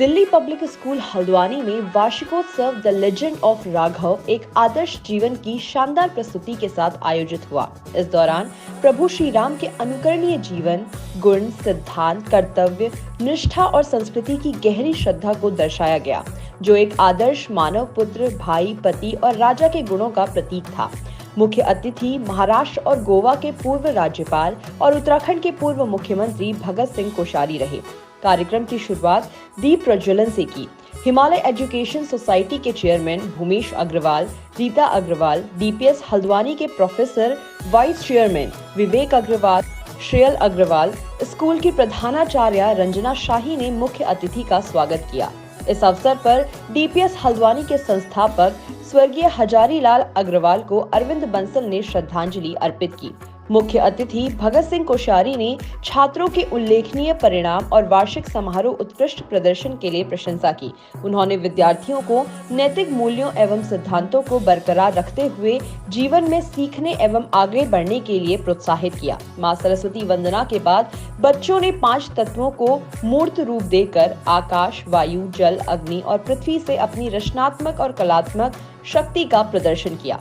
Delhi public school Haldwani में वार्षिकोत्सव the legend of Raghav एक आदर्श जीवन की शानदार प्रस्तुति के साथ आयोजित हुआ। इस दौरान प्रभु श्री राम के अनुकरणीय जीवन, गुण, सिद्धांत, कर्तव्य, निष्ठा और संस्कृति की गहरी श्रद्धा को दर्शाया गया, जो एक आदर्श मानव पुत्र, भाई, पति और राजा के गुणों का प्रतीक था। मुख्य अतिथि महाराष्ट्र और गोवा के पूर्व राज्यपाल और उत्तराखंड के पूर्व मुख्यमंत्री भगत सिंह कोश्यारी रहे। कार्यक्रम की शुरुआत दीप प्रज्वलन से की। हिमालय एजुकेशन सोसाइटी के चेयरमैन भूमेश अग्रवाल, रीता अग्रवाल, डीपीएस हल्द्वानी के प्रोफेसर, वाइस चेयरमैन विवेक अग्रवाल, श्रेयल अग्रवाल, स्कूल की प्रधानाचार्य रंजना शाही ने मुख्य अतिथि का स्वागत किया। इस अवसर पर डीपीएस हल्द्वानी के संस्थापक स्वर्गीय हजारी लाल अग्रवाल को अरविंद बंसल ने श्रद्धांजलि अर्पित की। मुख्य अतिथि भगत सिंह कोश्यारी ने छात्रों के उल्लेखनीय परिणाम और वार्षिक समारोह उत्कृष्ट प्रदर्शन के लिए प्रशंसा की। उन्होंने विद्यार्थियों को नैतिक मूल्यों एवं सिद्धांतों को बरकरार रखते हुए जीवन में सीखने एवं आगे बढ़ने के लिए प्रोत्साहित किया। मां सरस्वती वंदना के बाद बच्चों ने 5 तत्वों को मूर्त रूप देकर आकाश, वायु, जल, अग्नि और पृथ्वी से अपनी रचनात्मक और कलात्मक शक्ति का प्रदर्शन किया।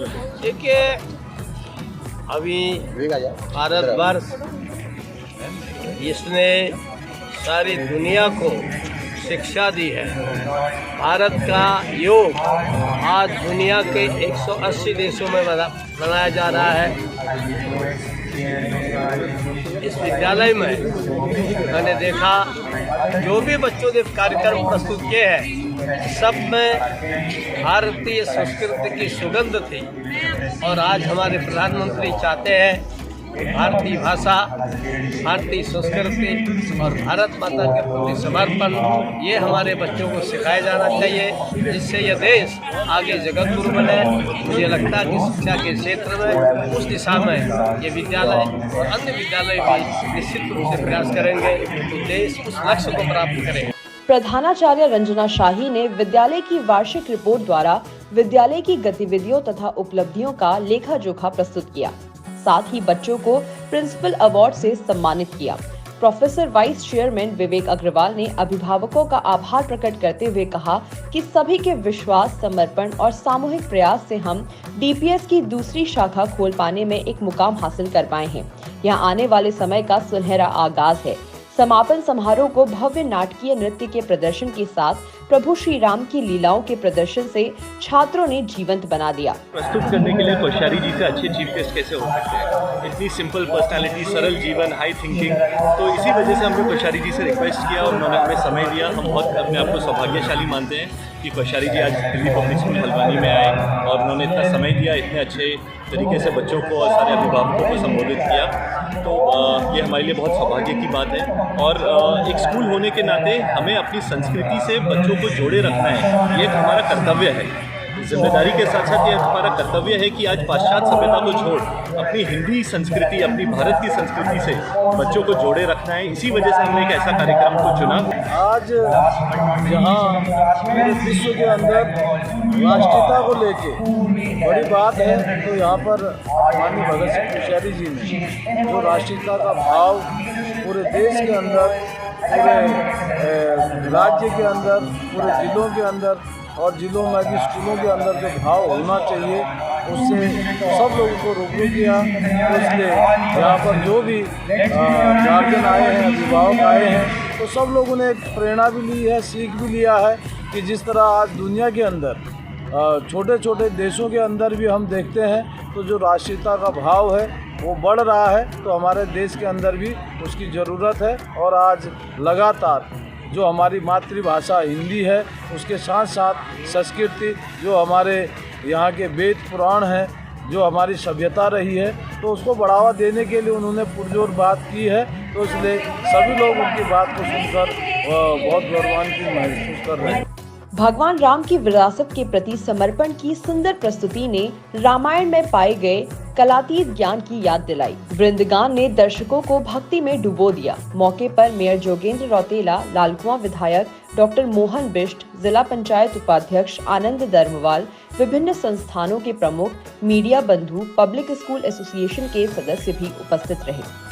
अभी भारतवर्ष इसने सारी दुनिया को शिक्षा दी है। भारत का योग आज दुनिया के 180 देशों में मनाया जा रहा है। इस विद्यालय में मैंने देखा जो भी बच्चों ने कार्यक्रम प्रस्तुत किए हैं, सब में भारतीय संस्कृति की सुगंध थी। और आज हमारे प्रधानमंत्री चाहते हैं भारतीय भाषा, भारतीय संस्कृति और भारत माता के प्रति समर्पण ये हमारे बच्चों को सिखाया जाना चाहिए, जिससे यह देश आगे जगत गुरु बने। मुझे लगता है कि शिक्षा के क्षेत्र में उस दिशा में ये विद्यालय और अन्य विद्यालय भी निश्चित रूप से प्रयास करेंगे तो देश उस लक्ष्य को प्राप्त करेगा। प्रधानाचार्य रंजना शाही ने विद्यालय की वार्षिक रिपोर्ट द्वारा विद्यालय की गतिविधियों तथा उपलब्धियों का लेखा जोखा प्रस्तुत किया। साथ ही बच्चों को प्रिंसिपल अवार्ड से सम्मानित किया। प्रोफेसर वाइस चेयरमैन विवेक अग्रवाल ने अभिभावकों का आभार प्रकट करते हुए कहा कि सभी के विश्वास, समर्पण और सामूहिक प्रयास से हम डीपीएस की दूसरी शाखा खोल पाने में एक मुकाम हासिल कर पाए हैं। यहाँ आने वाले समय का सुनहरा आगाज है। समापन समारोह को भव्य नाटकीय नृत्य के प्रदर्शन के साथ प्रभु श्री राम की लीलाओं के प्रदर्शन से छात्रों ने जीवंत बना दिया। प्रस्तुत करने के लिए कोश्यारी जी से अच्छे चीफ गेस्ट कैसे हो सकते हैं? इतनी सिंपल पर्सनालिटी, सरल जीवन, हाई थिंकिंग। तो इसी वजह से हमने कोश्यारी जी से रिक्वेस्ट किया और उन्होंने हमें समय दिया। हम बहुत अपने आप को सौभाग्यशाली मानते हैं कि कोश्यारी जी आज दिल्ली पब्लिक स्कूल हल्द्वानी में आए और उन्होंने इतना समय दिया, इतने अच्छे तरीके से बच्चों को और सारे अभिभावकों को संबोधित किया। तो ये हमारे लिए बहुत सौभाग्य की बात है। और एक स्कूल होने के नाते हमें अपनी संस्कृति से बच्चों को जोड़े रखना है, ये एक हमारा कर्तव्य है। जिम्मेदारी के साथ साथ ये हमारा कर्तव्य है कि आज पाश्चात्य सभ्यता को छोड़ अपनी हिंदी संस्कृति, अपनी भारत की संस्कृति से बच्चों को जोड़े रखना है। इसी वजह से हमने एक ऐसा कार्यक्रम को चुना। आज जहाँ पूरे विश्व के अंदर राष्ट्रीयता को लेके बड़ी बात है, तो यहाँ पर माननीय भगत सिंह कोश्यारी जी ने जो राष्ट्रीयता का भाव पूरे देश के अंदर, पूरे राज्य के अंदर, पूरे जिलों के अंदर और जिलों में भी स्कूलों के अंदर जो भाव होना चाहिए, उससे सब लोगों को रूबरू किया। तो इसलिए यहाँ पर जो भी गार्जियन आए हैं, अभिभावक आए हैं, तो सब लोगों ने एक प्रेरणा भी ली है, सीख भी लिया है कि जिस तरह आज दुनिया के अंदर छोटे छोटे देशों के अंदर भी हम देखते हैं तो जो राष्ट्रीयता का भाव है वो बढ़ रहा है, तो हमारे देश के अंदर भी उसकी ज़रूरत है। और आज लगातार जो हमारी मातृभाषा हिंदी है, उसके साथ साथ संस्कृति, जो हमारे यहाँ के वेद पुराण हैं, जो हमारी सभ्यता रही है, तो उसको बढ़ावा देने के लिए उन्होंने पुरजोर बात की है। तो इसलिए सभी लोग उनकी बात को सुनकर बहुत गौरवान्वित महसूस कर रहे हैं। भगवान राम की विरासत के प्रति समर्पण की सुंदर प्रस्तुति ने रामायण में पाए गए कलातीत ज्ञान की याद दिलाई। वृंदगान ने दर्शकों को भक्ति में डुबो दिया। मौके पर मेयर जोगेंद्र रौतेला, लालकुआं विधायक डॉक्टर मोहन बिष्ट, जिला पंचायत उपाध्यक्ष आनंद धर्मवाल, विभिन्न संस्थानों के प्रमुख, मीडिया बंधु, पब्लिक स्कूल एसोसिएशन के सदस्य भी उपस्थित रहे।